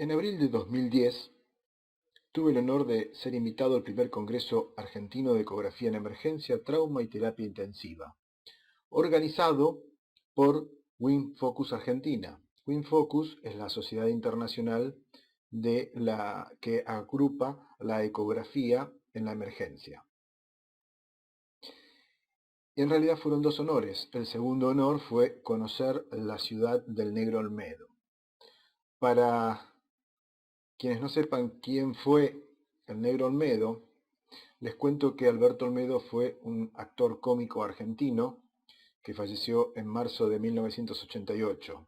En abril de 2010 tuve el honor de ser invitado al primer Congreso Argentino de Ecografía en Emergencia, Trauma y Terapia Intensiva, organizado por WINFocus Argentina. WINFocus es la sociedad internacional que agrupa la ecografía en la emergencia. Y en realidad fueron dos honores. El segundo honor fue conocer la ciudad del Negro Olmedo. Para quienes no sepan quién fue el Negro Olmedo, les cuento que Alberto Olmedo fue un actor cómico argentino que falleció en marzo de 1988.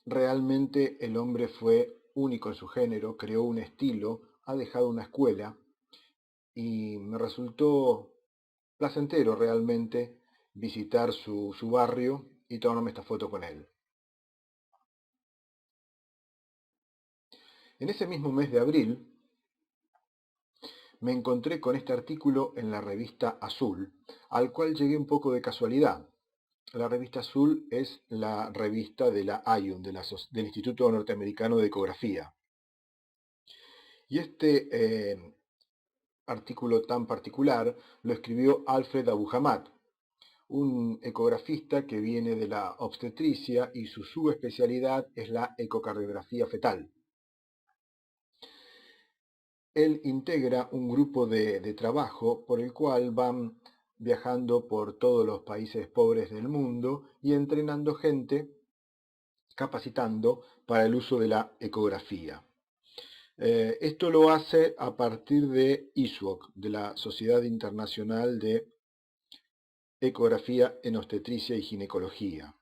Realmente el hombre fue único en su género, creó un estilo, ha dejado una escuela y me resultó placentero realmente visitar su barrio y tomarme esta foto con él. En ese mismo mes de abril me encontré con este artículo en la revista Azul, al cual llegué un poco de casualidad. La revista Azul es la revista de la IUN, del Instituto Norteamericano de Ecografía. Y este artículo tan particular lo escribió Alfred Abu Hamad, un ecografista que viene de la obstetricia y su subespecialidad es la ecocardiografía fetal. Él integra un grupo de trabajo por el cual van viajando por todos los países pobres del mundo y entrenando gente, capacitando para el uso de la ecografía. Esto lo hace a partir de ISUOC, de la Sociedad Internacional de Ecografía en Obstetricia y Ginecología.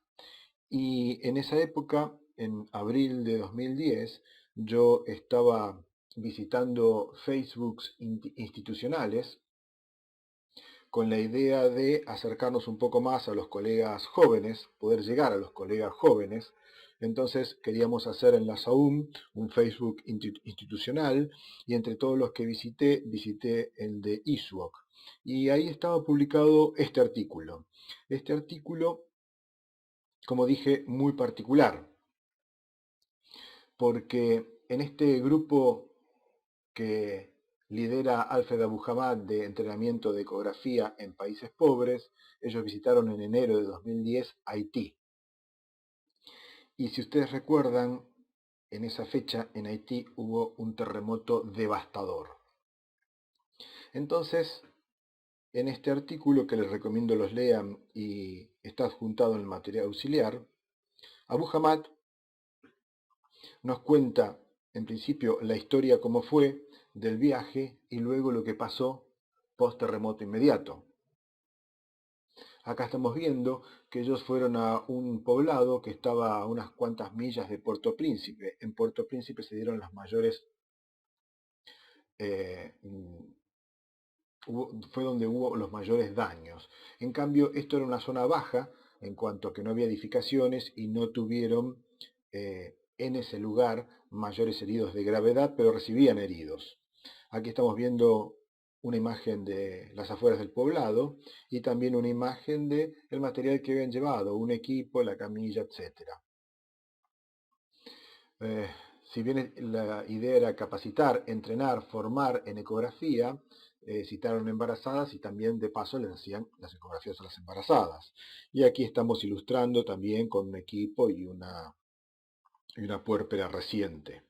Y en esa época, en abril de 2010, yo estaba visitando Facebooks institucionales con la idea de acercarnos un poco más a los colegas jóvenes, poder llegar a los colegas jóvenes. Entonces queríamos hacer en la SAUM un Facebook institucional y entre todos los que visité el de ISUOC. Y ahí estaba publicado este artículo. Este artículo, como dije, muy particular, porque en este grupo que lidera Alfred Abu Hamad de entrenamiento de ecografía en países pobres, ellos visitaron en enero de 2010 Haití. Y si ustedes recuerdan, en esa fecha en Haití hubo un terremoto devastador. Entonces, en este artículo que les recomiendo los lean y está adjuntado en el material auxiliar, Abu Hamad nos cuenta en principio la historia como fue del viaje y luego lo que pasó post terremoto inmediato. Acá estamos viendo que ellos fueron a un poblado que estaba a unas cuantas millas de Puerto Príncipe. En Puerto Príncipe se dieron las mayores, fue donde hubo los mayores daños. En cambio, esto era una zona baja en cuanto a que no había edificaciones y no tuvieron en ese lugar mayores heridos de gravedad, pero recibían heridos. Aquí estamos viendo una imagen de las afueras del poblado y también una imagen de el material que habían llevado, un equipo, la camilla, etc. Si bien la idea era capacitar, entrenar, formar en ecografía, citaron embarazadas y también de paso les hacían las ecografías a las embarazadas. Y aquí estamos ilustrando también con un equipo y una puérpera reciente.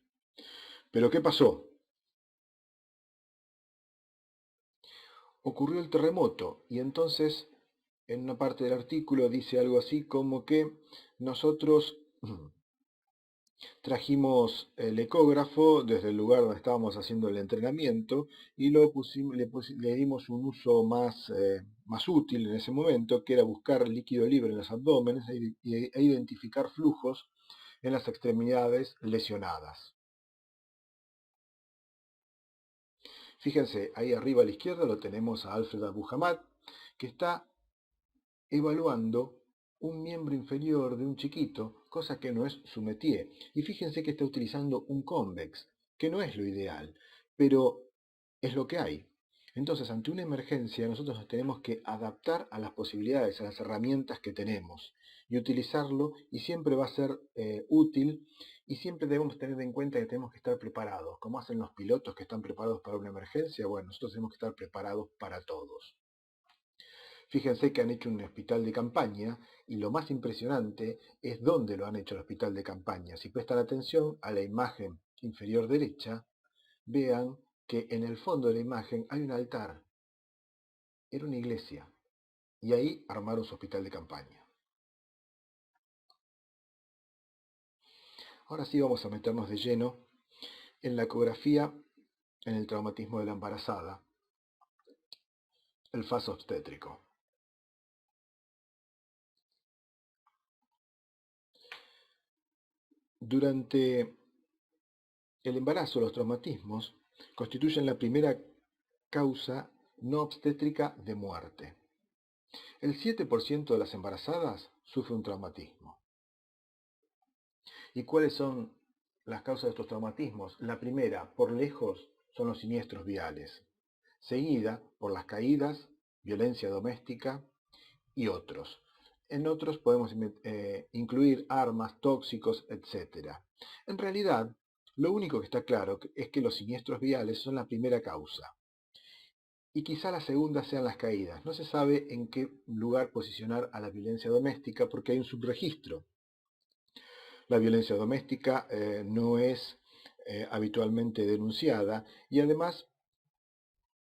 Pero ¿qué pasó? Ocurrió el terremoto y entonces en una parte del artículo dice algo así como que nosotros trajimos el ecógrafo desde el lugar donde estábamos haciendo el entrenamiento y le dimos un uso más útil en ese momento, que era buscar líquido libre en los abdómenes e identificar flujos en las extremidades lesionadas. Fíjense, ahí arriba a la izquierda lo tenemos a Alfred Abu Hamad, que está evaluando un miembro inferior de un chiquito, cosa que no es su métier. Y fíjense que está utilizando un convex, que no es lo ideal, pero es lo que hay. Entonces, ante una emergencia, nosotros nos tenemos que adaptar a las posibilidades, a las herramientas que tenemos. y utilizarlo, y siempre va a ser útil, y siempre debemos tener en cuenta que tenemos que estar preparados. Como hacen los pilotos que están preparados para una emergencia, bueno, nosotros tenemos que estar preparados para todos. Fíjense que han hecho un hospital de campaña, y lo más impresionante es dónde lo han hecho el hospital de campaña. Si prestan atención a la imagen inferior derecha, vean que en el fondo de la imagen hay un altar. Era una iglesia, y ahí armaron su hospital de campaña. Ahora sí vamos a meternos de lleno en la ecografía, en el traumatismo de la embarazada, el FAS obstétrico. Durante el embarazo, los traumatismos constituyen la primera causa no obstétrica de muerte. El 7% de las embarazadas sufre un traumatismo. ¿Y cuáles son las causas de estos traumatismos? La primera, por lejos, son los siniestros viales, seguida por las caídas, violencia doméstica y otros. En otros podemos incluir armas, tóxicos, etc. En realidad, lo único que está claro es que los siniestros viales son la primera causa. Y quizá la segunda sean las caídas. No se sabe en qué lugar posicionar a la violencia doméstica porque hay un subregistro. La violencia doméstica no es habitualmente denunciada, y además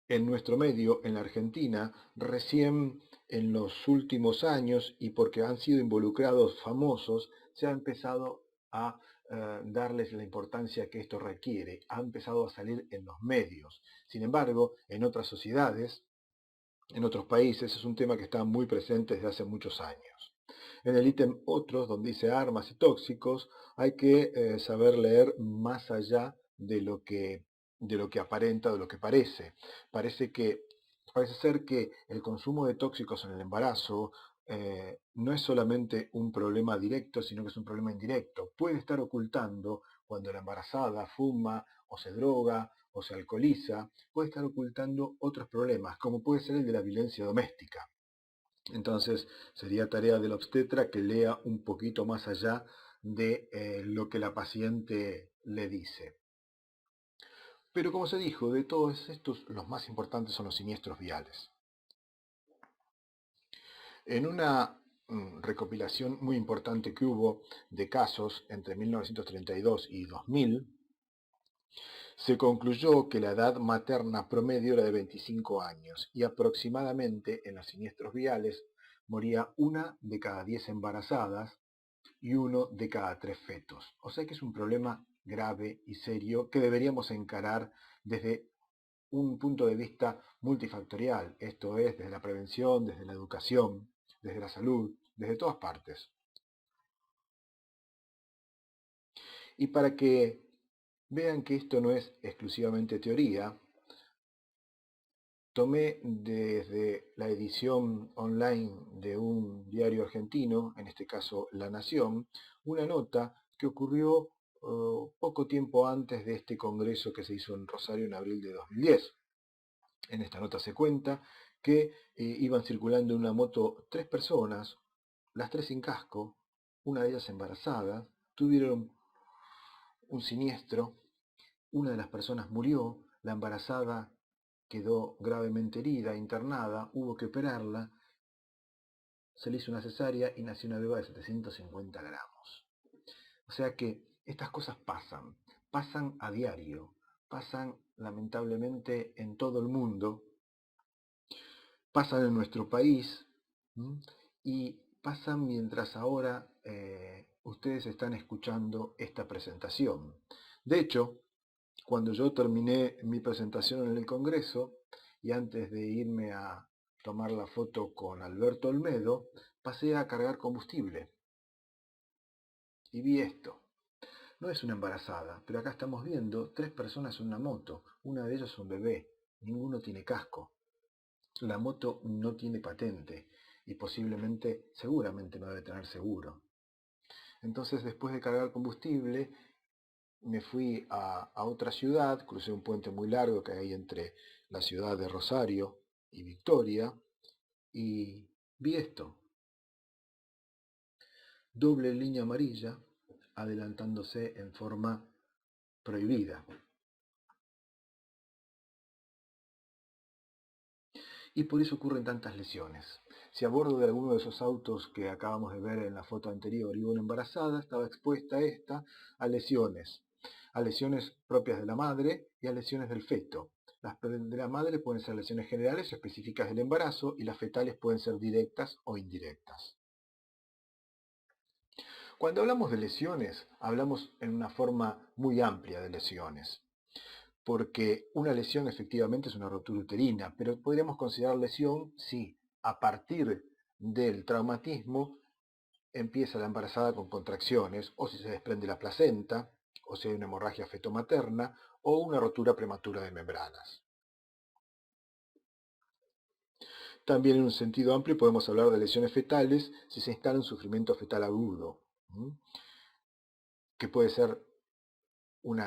en nuestro medio, en la Argentina, recién en los últimos años, y porque han sido involucrados famosos, se ha empezado a darles la importancia que esto requiere. Ha empezado a salir en los medios. Sin embargo, en otras sociedades, en otros países, es un tema que está muy presente desde hace muchos años. En el ítem otros, donde dice armas y tóxicos, hay que saber leer más allá de lo que aparenta, de lo que parece. Parece ser que el consumo de tóxicos en el embarazo no es solamente un problema directo, sino que es un problema indirecto. Puede estar ocultando, cuando la embarazada fuma o se droga o se alcoholiza, puede estar ocultando otros problemas, como puede ser el de la violencia doméstica. Entonces, sería tarea del obstetra que lea un poquito más allá de lo que la paciente le dice. Pero como se dijo, de todos estos, los más importantes son los siniestros viales. En una recopilación muy importante que hubo de casos entre 1932 y 2000, se concluyó que la edad materna promedio era de 25 años, y aproximadamente en los siniestros viales moría 1 de cada 10 embarazadas y 1 de cada 3 fetos. O sea que es un problema grave y serio que deberíamos encarar desde un punto de vista multifactorial, esto es, desde la prevención, desde la educación, desde la salud, desde todas partes. Y para que vean que esto no es exclusivamente teoría, tomé desde la edición online de un diario argentino, en este caso La Nación, una nota que ocurrió poco tiempo antes de este congreso que se hizo en Rosario en abril de 2010. En esta nota se cuenta que iban circulando en una moto 3 personas, las 3 sin casco, una de ellas embarazada, tuvieron un siniestro, una de las personas murió, la embarazada quedó gravemente herida, internada, hubo que operarla, se le hizo una cesárea y nació una beba de 750 gramos. O sea que estas cosas pasan a diario, pasan lamentablemente en todo el mundo, pasan en nuestro país, y pasan mientras ahora ustedes están escuchando esta presentación. De hecho, cuando yo terminé mi presentación en el Congreso, y antes de irme a tomar la foto con Alberto Olmedo, pasé a cargar combustible y vi esto. No es una embarazada, pero acá estamos viendo 3 personas en una moto, una de ellas es un bebé, ninguno tiene casco. La moto no tiene patente y seguramente no debe tener seguro. Entonces, después de cargar combustible, me fui a otra ciudad, crucé un puente muy largo que hay entre la ciudad de Rosario y Victoria, y vi esto. doble línea amarilla adelantándose en forma prohibida. Y por eso ocurren tantas lesiones. Si a bordo de alguno de esos autos que acabamos de ver en la foto anterior iba una embarazada, estaba expuesta esta a lesiones propias de la madre y a lesiones del feto. Las de la madre pueden ser lesiones generales o específicas del embarazo y las fetales pueden ser directas o indirectas. Cuando hablamos de lesiones, hablamos en una forma muy amplia de lesiones, porque una lesión efectivamente es una rotura uterina, pero podríamos considerar lesión si a partir del traumatismo empieza la embarazada con contracciones, o si se desprende la placenta, o si hay una hemorragia fetomaterna, o una rotura prematura de membranas. También en un sentido amplio podemos hablar de lesiones fetales si se instala un sufrimiento fetal agudo, que puede ser un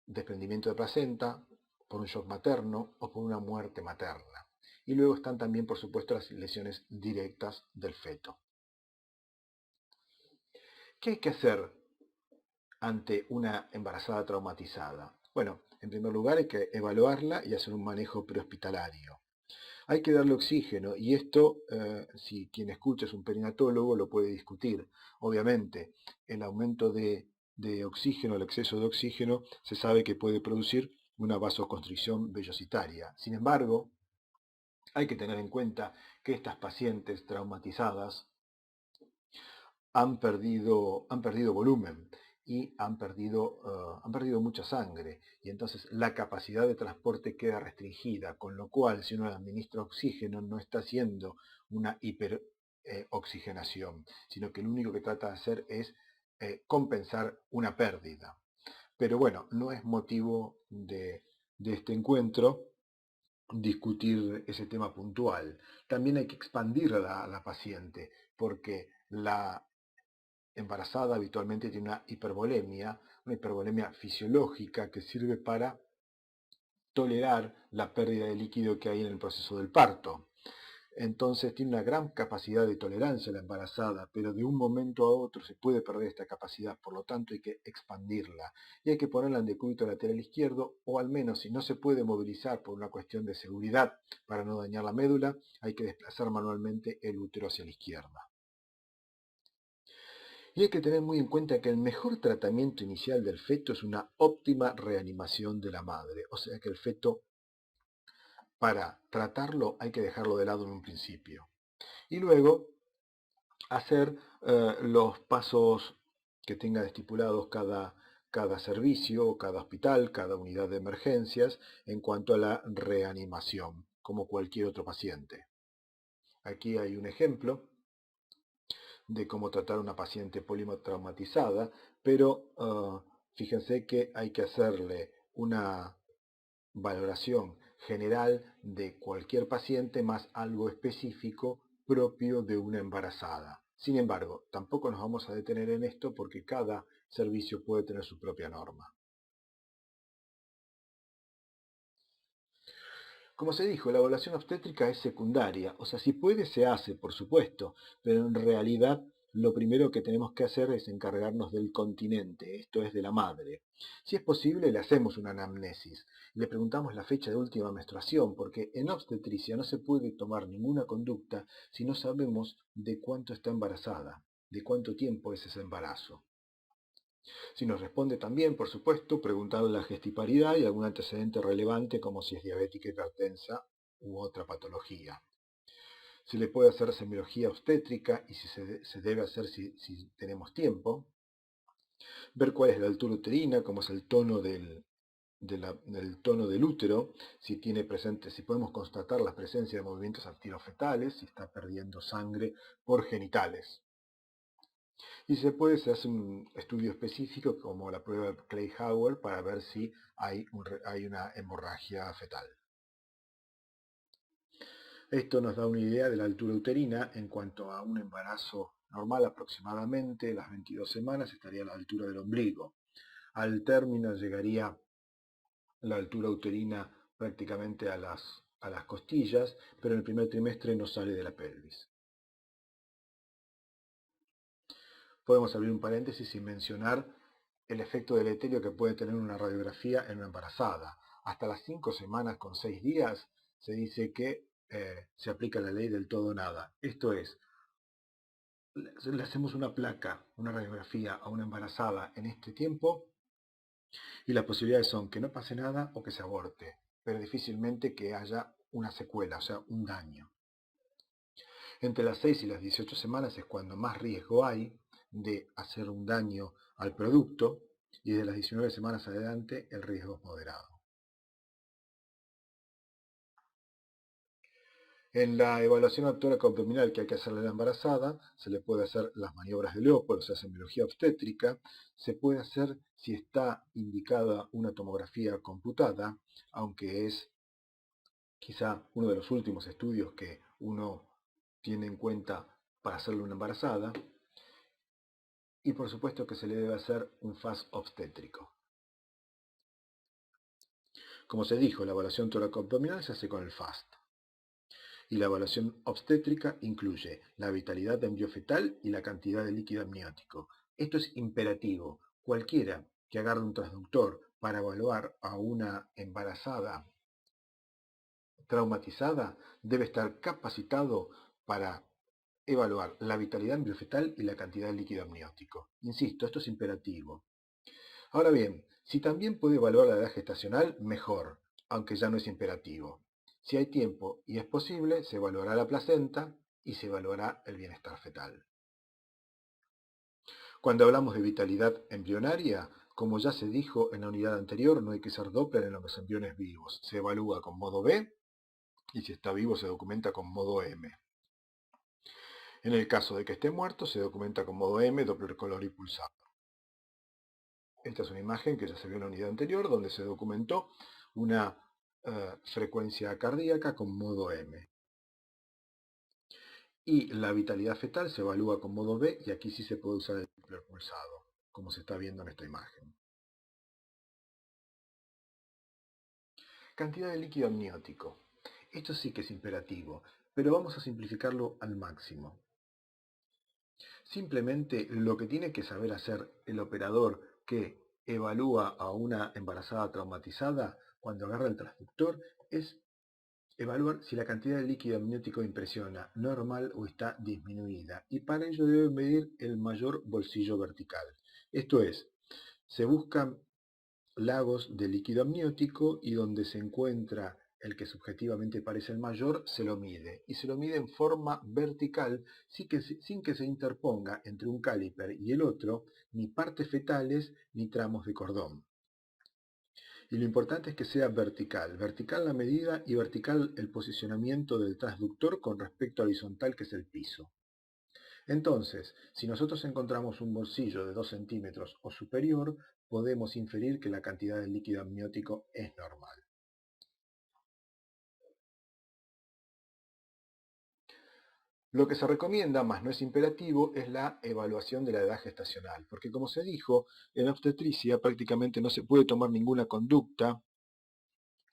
desprendimiento de placenta, por un shock materno o por una muerte materna. Y luego están también, por supuesto, las lesiones directas del feto. ¿Qué hay que hacer ante una embarazada traumatizada? Bueno, en primer lugar hay que evaluarla y hacer un manejo prehospitalario. Hay que darle oxígeno y esto, si quien escucha es un perinatólogo, lo puede discutir. Obviamente, el aumento de oxígeno, el exceso de oxígeno, se sabe que puede producir una vasoconstricción vellositaria. Sin embargo, hay que tener en cuenta que estas pacientes traumatizadas han perdido volumen y han perdido mucha sangre, y entonces la capacidad de transporte queda restringida, con lo cual si uno le administra oxígeno no está haciendo una hiperoxigenación, sino que lo único que trata de hacer es compensar una pérdida. Pero bueno, no es motivo de este encuentro discutir ese tema puntual. También hay que expandir a la paciente, porque la embarazada habitualmente tiene una hipervolemia fisiológica que sirve para tolerar la pérdida de líquido que hay en el proceso del parto. Entonces tiene una gran capacidad de tolerancia la embarazada, pero de un momento a otro se puede perder esta capacidad, por lo tanto hay que expandirla. Y hay que ponerla en decúbito lateral izquierdo, o al menos si no se puede movilizar por una cuestión de seguridad para no dañar la médula, hay que desplazar manualmente el útero hacia la izquierda. Y hay que tener muy en cuenta que el mejor tratamiento inicial del feto es una óptima reanimación de la madre. O sea que el feto, para tratarlo, hay que dejarlo de lado en un principio. Y luego hacer los pasos que tenga estipulados cada servicio, cada hospital, cada unidad de emergencias en cuanto a la reanimación, como cualquier otro paciente. Aquí hay un ejemplo de cómo tratar a una paciente politraumatizada, pero fíjense que hay que hacerle una valoración general de cualquier paciente más algo específico propio de una embarazada. Sin embargo, tampoco nos vamos a detener en esto porque cada servicio puede tener su propia norma. Como se dijo, la evaluación obstétrica es secundaria, o sea, si puede se hace, por supuesto, pero en realidad lo primero que tenemos que hacer es encargarnos del continente, esto es de la madre. Si es posible, le hacemos una anamnesis, le preguntamos la fecha de última menstruación, porque en obstetricia no se puede tomar ninguna conducta si no sabemos de cuánto está embarazada, de cuánto tiempo es ese embarazo. Si nos responde también, por supuesto, preguntarle la gestiparidad y algún antecedente relevante como si es diabética, hipertensa u otra patología. Se le puede hacer semiología obstétrica y si se debe hacer si tenemos tiempo. Ver cuál es la altura uterina, cómo es el tono del tono del útero, si tiene presente, si podemos constatar la presencia de movimientos antirofetales, si está perdiendo sangre por genitales. Y se puede hacer un estudio específico como la prueba de Clay-Howell para ver si hay una hemorragia fetal. Esto nos da una idea de la altura uterina en cuanto a un embarazo normal, aproximadamente las 22 semanas estaría a la altura del ombligo. Al término llegaría la altura uterina prácticamente a las costillas, pero en el primer trimestre no sale de la pelvis. podemos abrir un paréntesis y mencionar el efecto deleterio que puede tener una radiografía en una embarazada. Hasta las 5 semanas con 6 días se dice que se aplica la ley del todo o nada. Esto es, le hacemos una placa, una radiografía a una embarazada en este tiempo y las posibilidades son que no pase nada o que se aborte, pero difícilmente que haya una secuela, o sea, un daño. Entre las 6 y las 18 semanas es cuando más riesgo hay de hacer un daño al producto y de las 19 semanas adelante el riesgo es moderado. En la evaluación tóraco-abdominal que hay que hacerle a la embarazada, se le puede hacer las maniobras de Leopold, o sea, semiología obstétrica, se puede hacer si está indicada una tomografía computada, aunque es quizá uno de los últimos estudios que uno tiene en cuenta para hacerle una embarazada, y por supuesto que se le debe hacer un FAS obstétrico. Como se dijo, la evaluación tóraco-abdominal se hace con el FAST. Y la evaluación obstétrica incluye la vitalidad embriofetal y la cantidad de líquido amniótico. Esto es imperativo. Cualquiera que agarre un transductor para evaluar a una embarazada traumatizada debe estar capacitado para evaluar la vitalidad embriofetal y la cantidad de líquido amniótico. Insisto, esto es imperativo. Ahora bien, si también puede evaluar la edad gestacional, mejor, aunque ya no es imperativo. Si hay tiempo y es posible, se evaluará la placenta y se evaluará el bienestar fetal. Cuando hablamos de vitalidad embrionaria, como ya se dijo en la unidad anterior, no hay que ser Doppler en los embriones vivos. Se evalúa con modo B y si está vivo se documenta con modo M. En el caso de que esté muerto, se documenta con modo M, Doppler color y pulsado. Esta es una imagen que ya se vio en la unidad anterior, donde se documentó una frecuencia cardíaca con modo M. Y la vitalidad fetal se evalúa con modo B, y aquí sí se puede usar el Doppler pulsado, como se está viendo en esta imagen. Cantidad de líquido amniótico. Esto sí que es imperativo, pero vamos a simplificarlo al máximo. Simplemente lo que tiene que saber hacer el operador que evalúa a una embarazada traumatizada cuando agarra el transductor es evaluar si la cantidad de líquido amniótico impresiona normal o está disminuida, y para ello debe medir el mayor bolsillo vertical. Esto es, se buscan lagos de líquido amniótico y donde se encuentra el que subjetivamente parece el mayor, se lo mide. Y se lo mide en forma vertical sin que se interponga entre un caliper y el otro ni partes fetales ni tramos de cordón. Y lo importante es que sea vertical. Vertical la medida y vertical el posicionamiento del transductor con respecto al horizontal que es el piso. Entonces, si nosotros encontramos un bolsillo de 2 centímetros o superior, podemos inferir que la cantidad de líquido amniótico es normal. Lo que se recomienda, mas no es imperativo, es la evaluación de la edad gestacional, porque como se dijo, en obstetricia prácticamente no se puede tomar ninguna conducta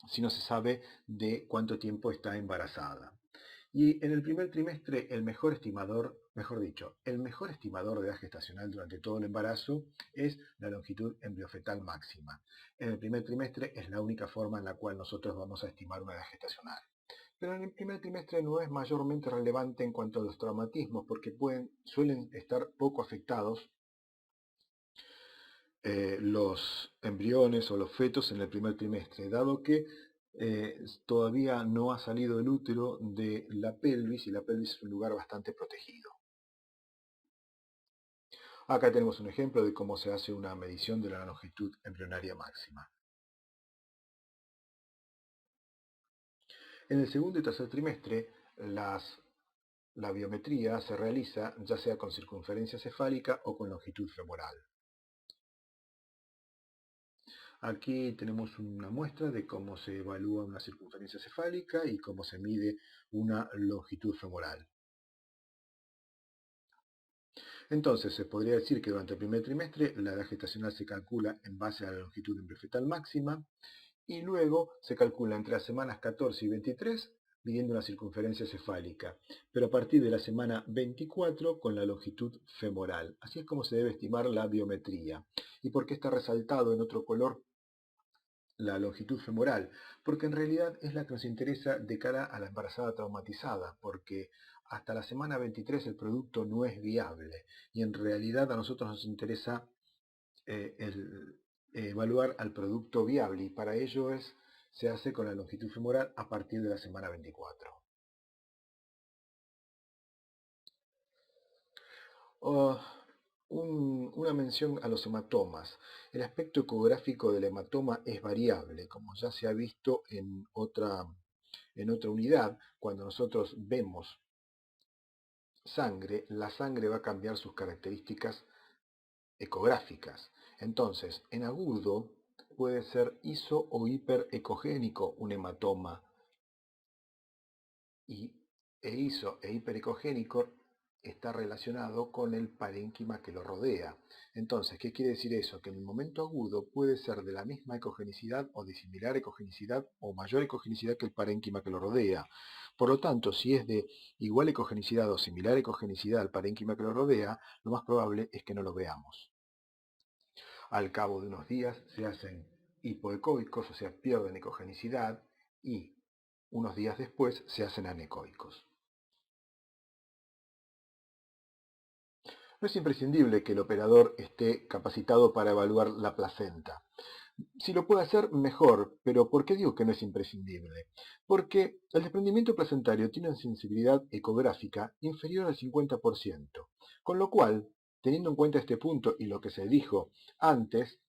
si no se sabe de cuánto tiempo está embarazada. Y en el primer trimestre el mejor estimador, mejor dicho, el mejor estimador de edad gestacional durante todo el embarazo es la longitud embriofetal máxima. En el primer trimestre es la única forma en la cual nosotros vamos a estimar una edad gestacional. Pero en el primer trimestre no es mayormente relevante en cuanto a los traumatismos, porque suelen estar poco afectados los embriones o los fetos en el primer trimestre, dado que todavía no ha salido el útero de la pelvis y la pelvis es un lugar bastante protegido. Acá tenemos un ejemplo de cómo se hace una medición de la longitud embrionaria máxima. En el segundo y tercer trimestre, la biometría se realiza ya sea con circunferencia cefálica o con longitud femoral. Aquí tenemos una muestra de cómo se evalúa una circunferencia cefálica y cómo se mide una longitud femoral. Entonces, se podría decir que durante el primer trimestre la edad gestacional se calcula en base a la longitud embriofetal máxima y luego se calcula entre las semanas 14 y 23 midiendo la circunferencia cefálica, pero a partir de la semana 24 con la longitud femoral. Así es como se debe estimar la biometría. ¿Y por qué está resaltado en otro color la longitud femoral? Porque en realidad es la que nos interesa de cara a la embarazada traumatizada, porque hasta la semana 23 el producto no es viable y en realidad a nosotros nos interesa evaluar al producto viable y para ello se hace con la longitud femoral a partir de la semana 24. Oh, una mención a los hematomas. El aspecto ecográfico del hematoma es variable, como ya se ha visto en otra unidad. Cuando nosotros vemos sangre, la sangre va a cambiar sus características ecográficas. Entonces, en agudo puede ser iso o hiperecogénico un hematoma y iso e hiperecogénico está relacionado con el parénquima que lo rodea. Entonces, ¿qué quiere decir eso? Que en el momento agudo puede ser de la misma ecogenicidad o de similar ecogenicidad o mayor ecogenicidad que el parénquima que lo rodea. Por lo tanto, si es de igual ecogenicidad o similar ecogenicidad al parénquima que lo rodea, lo más probable es que no lo veamos. Al cabo de unos días se hacen hipoecoicos, o sea, pierden ecogenicidad, y unos días después se hacen anecoicos. No es imprescindible que el operador esté capacitado para evaluar la placenta. Si lo puede hacer, mejor, pero ¿por qué digo que no es imprescindible? Porque el desprendimiento placentario tiene una sensibilidad ecográfica inferior al 50%, con lo cual, teniendo en cuenta este punto y lo que se dijo antes,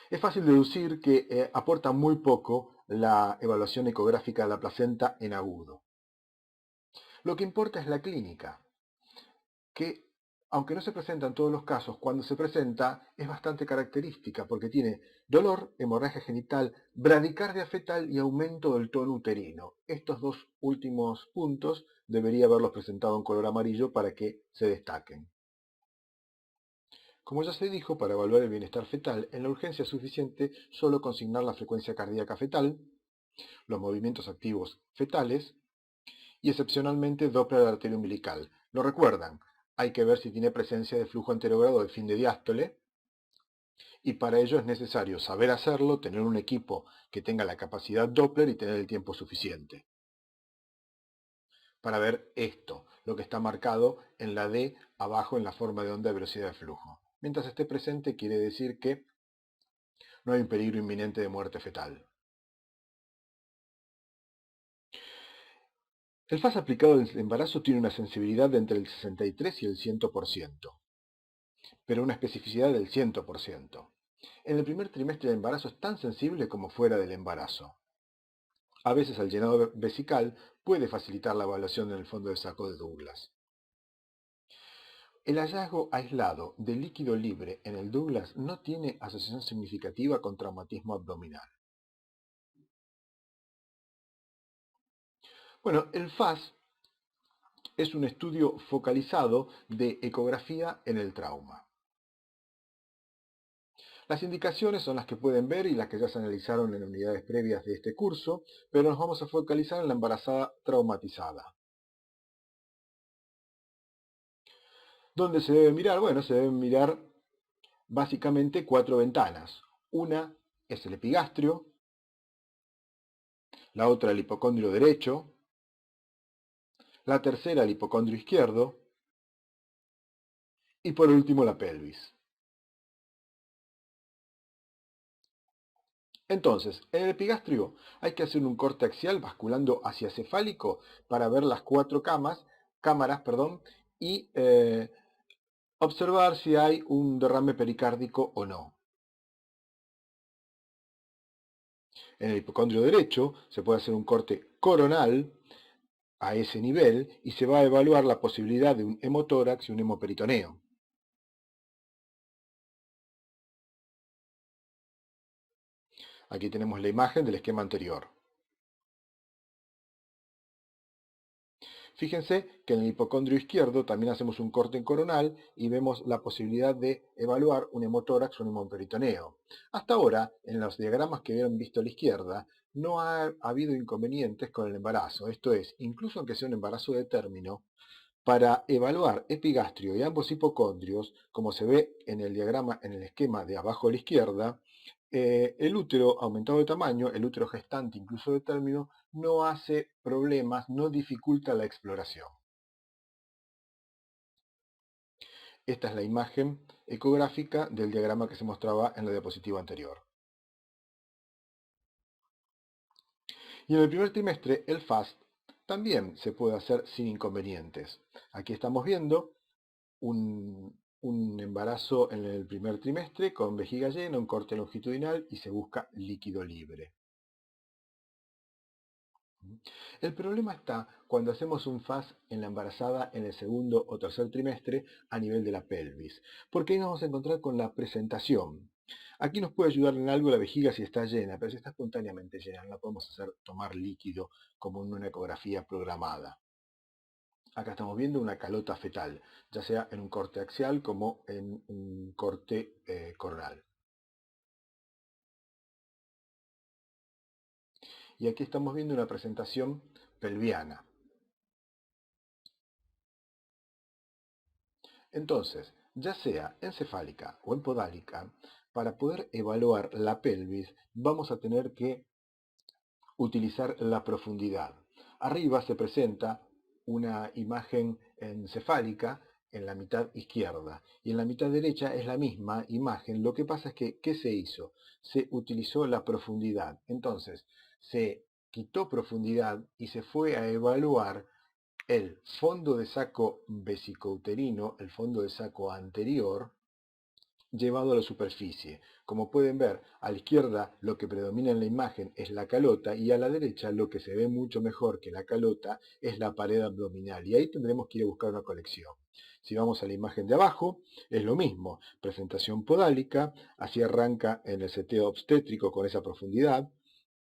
es fácil deducir que aporta muy poco la evaluación ecográfica de la placenta en agudo. Lo que importa es la clínica, que aunque no se presenta en todos los casos, cuando se presenta es bastante característica porque tiene dolor, hemorragia genital, bradicardia fetal y aumento del tono uterino. Estos dos últimos puntos debería haberlos presentado en color amarillo para que se destaquen. Como ya se dijo, para evaluar el bienestar fetal, en la urgencia es suficiente solo consignar la frecuencia cardíaca fetal, los movimientos activos fetales y excepcionalmente Doppler arterio umbilical. ¿Lo recuerdan? Hay que ver si tiene presencia de flujo anterogrado de fin de diástole y para ello es necesario saber hacerlo, tener un equipo que tenga la capacidad Doppler y tener el tiempo suficiente. Para ver esto, lo que está marcado en la D abajo en la forma de onda de velocidad de flujo. Mientras esté presente quiere decir que no hay un peligro inminente de muerte fetal. El FAS aplicado al embarazo tiene una sensibilidad de entre el 63 y el 100%, pero una especificidad del 100%. En el primer trimestre del embarazo es tan sensible como fuera del embarazo. A veces el llenado vesical puede facilitar la evaluación en el fondo de saco de Douglas. El hallazgo aislado de líquido libre en el Douglas no tiene asociación significativa con traumatismo abdominal. Bueno, el FAS es un estudio focalizado de ecografía en el trauma. Las indicaciones son las que pueden ver y las que ya se analizaron en unidades previas de este curso, pero nos vamos a focalizar en la embarazada traumatizada. ¿Dónde se debe mirar? Bueno, se deben mirar básicamente 4 ventanas. Una es el epigastrio, la otra el hipocondrio derecho, la tercera el hipocondrio izquierdo y por último la pelvis. Entonces, en el epigastrio hay que hacer un corte axial basculando hacia cefálico para ver las 4 cámaras, y observar si hay un derrame pericárdico o no. En el hipocondrio derecho se puede hacer un corte coronal a ese nivel y se va a evaluar la posibilidad de un hemotórax y un hemoperitoneo. Aquí tenemos la imagen del esquema anterior. Fíjense que en el hipocondrio izquierdo también hacemos un corte en coronal y vemos la posibilidad de evaluar un hemotórax o un hemoperitoneo. Hasta ahora, en los diagramas que habían visto a la izquierda, no ha habido inconvenientes con el embarazo. Esto es, incluso aunque sea un embarazo de término, para evaluar epigastrio y ambos hipocondrios, como se ve en el diagrama, en el esquema de abajo a la izquierda, el útero aumentado de tamaño, el útero gestante incluso de término, no hace problemas, no dificulta la exploración. Esta es la imagen ecográfica del diagrama que se mostraba en la diapositiva anterior. Y en el primer trimestre, el FAST también se puede hacer sin inconvenientes. Aquí estamos viendo un embarazo en el primer trimestre con vejiga llena, un corte longitudinal y se busca líquido libre. El problema está cuando hacemos un FAS en la embarazada en el segundo o tercer trimestre a nivel de la pelvis, porque ahí nos vamos a encontrar con la presentación. Aquí nos puede ayudar en algo la vejiga si está llena, pero si está espontáneamente llena, no la podemos hacer tomar líquido como en una ecografía programada. Acá estamos viendo una calota fetal, ya sea en un corte axial como en un corte coronal. Y aquí estamos viendo una presentación pelviana. Entonces, ya sea encefálica o en podálica, para poder evaluar la pelvis vamos a tener que utilizar la profundidad. Arriba se presenta una imagen encefálica en la mitad izquierda y en la mitad derecha es la misma imagen. Lo que pasa es que, ¿qué se hizo? Se utilizó la profundidad. Entonces, se quitó profundidad y se fue a evaluar el fondo de saco vesicouterino, el fondo de saco anterior, llevado a la superficie. Como pueden ver, a la izquierda lo que predomina en la imagen es la calota y a la derecha lo que se ve mucho mejor que la calota es la pared abdominal. Y ahí tendremos que ir a buscar una colección. Si vamos a la imagen de abajo, es lo mismo. Presentación podálica, así arranca en el seteo obstétrico con esa profundidad.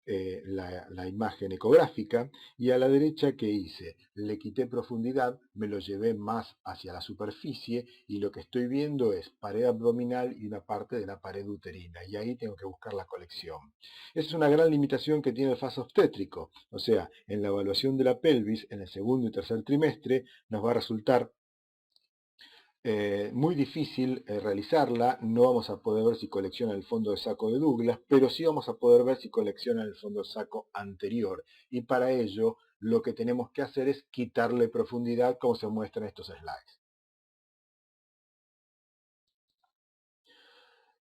La imagen ecográfica y a la derecha que hice, le quité profundidad, me lo llevé más hacia la superficie y lo que estoy viendo es pared abdominal y una parte de la pared uterina y ahí tengo que buscar la colección. Esa es una gran limitación que tiene el FAS obstétrico, o sea, en la evaluación de la pelvis en el segundo y tercer trimestre nos va a resultar muy difícil realizarla, no vamos a poder ver si colecciona el fondo de saco de Douglas, pero sí vamos a poder ver si colecciona el fondo de saco anterior. Y para ello lo que tenemos que hacer es quitarle profundidad como se muestra en estos slides.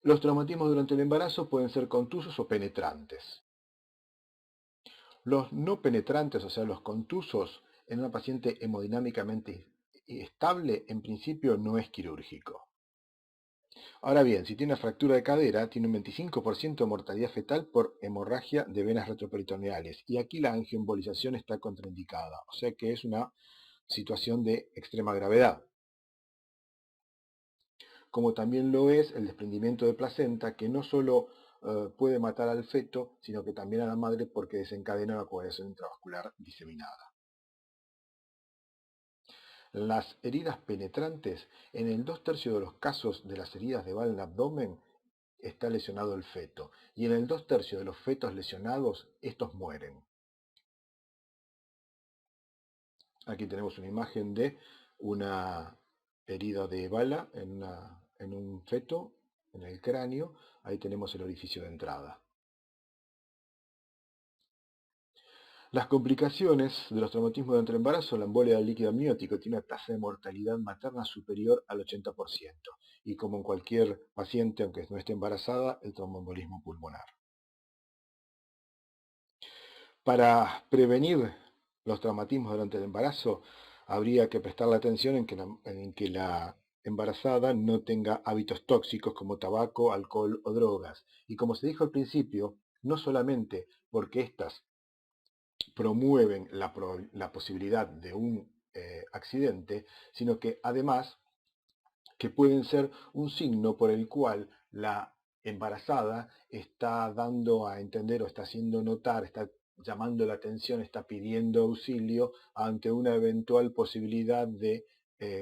Los traumatismos durante el embarazo pueden ser contusos o penetrantes. Los no penetrantes, o sea, los contusos en una paciente hemodinámicamente estable, en principio no es quirúrgico. Ahora bien, si tiene una fractura de cadera, tiene un 25% de mortalidad fetal por hemorragia de venas retroperitoneales. Y aquí la angioembolización está contraindicada, o sea que es una situación de extrema gravedad. Como también lo es el desprendimiento de placenta, que no solo puede matar al feto, sino que también a la madre porque desencadena una coagulación intravascular diseminada. Las heridas penetrantes, en el 2/3 de los casos de las heridas de bala en el abdomen, está lesionado el feto. Y en el 2/3 de los fetos lesionados, estos mueren. Aquí tenemos una imagen de una herida de bala en un feto, en el cráneo. Ahí tenemos el orificio de entrada. Las complicaciones de los traumatismos durante el embarazo, la embolia del líquido amniótico tiene una tasa de mortalidad materna superior al 80%. Y como en cualquier paciente, aunque no esté embarazada, el tromboembolismo pulmonar. Para prevenir los traumatismos durante el embarazo, habría que prestarle atención en que la embarazada no tenga hábitos tóxicos como tabaco, alcohol o drogas. Y como se dijo al principio, no solamente porque éstas promueven la posibilidad de un accidente, sino que además que pueden ser un signo por el cual la embarazada está dando a entender o está haciendo notar, está llamando la atención, está pidiendo auxilio ante una eventual posibilidad de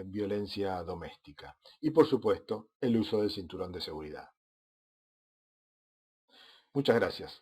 violencia doméstica. Y por supuesto, el uso del cinturón de seguridad. Muchas gracias.